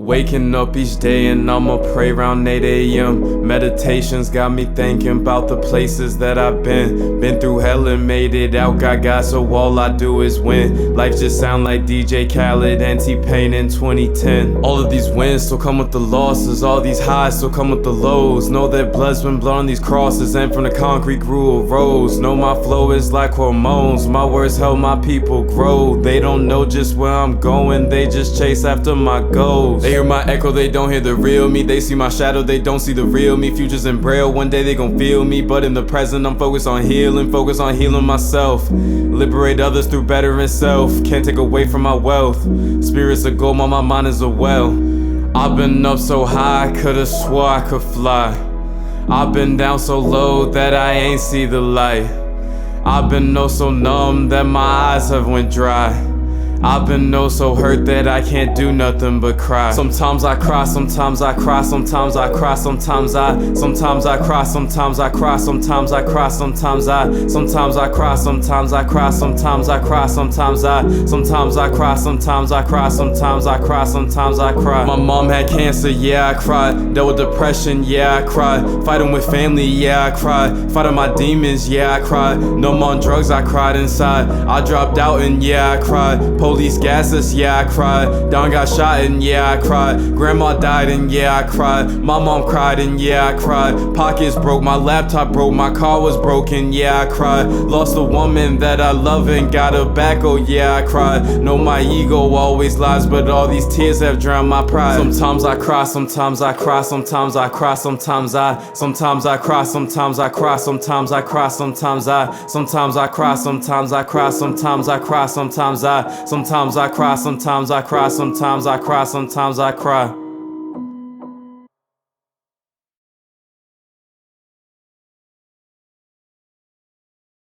Waking up each day and I'ma pray round 8 a.m. Meditations got me thinking about the places that I've been through hell and made it out, got God, so all I do is win. Life just sound like DJ Khaled and T-Pain in 2010. All of these wins still come with the losses, all these highs still come with the lows. Know that blood's been blood on these crosses, and from the concrete grew a rose. Know my flow is like hormones, my words help my people grow. They don't know just where I'm going, they just chase after my goals. They hear my echo, they don't hear the real me. They see my shadow, they don't see the real me. Futures in braille, one day they gon' feel me. But in the present, I'm focused on healing myself. Liberate others through bettering self. Can't take away from my wealth. Spirits of gold, my mind is a well. I've been up so high, I could've swore I could fly. I've been down so low that I ain't see the light. I've been oh so numb that my eyes have went dry. I've been oh so hurt that I can't do nothing but cry. Sometimes I cry, sometimes I cry, sometimes I cry, sometimes I cry, sometimes I cry, sometimes I cry, sometimes I cry, sometimes I cry, sometimes I cry, sometimes I cry, sometimes I cry, sometimes I cry, sometimes I cry. My mom had cancer, yeah, I cried. Dealt with depression, yeah, I cried. Fighting with family, yeah, I cried. Fighting my demons, yeah, I cried. No more on drugs, I cried inside. I dropped out and yeah, I cried. Police gas us, yeah, I cried. Don got shot and yeah, I cried. Grandma died and yeah, I cried. My mom cried and yeah, I cried. Pockets broke, my laptop broke, my car was broken, yeah, I cried. Lost a woman that I love and got her back, oh yeah, I cried. Know my ego always lies, but all these tears have drowned my pride. Sometimes I cry, sometimes I cry, sometimes I cry, sometimes I cry, sometimes I cry, sometimes I cry, sometimes I cry, sometimes I cry, sometimes I cry, sometimes I cry, sometimes I cry, sometimes I cry, sometimes I cry, sometimes I cry.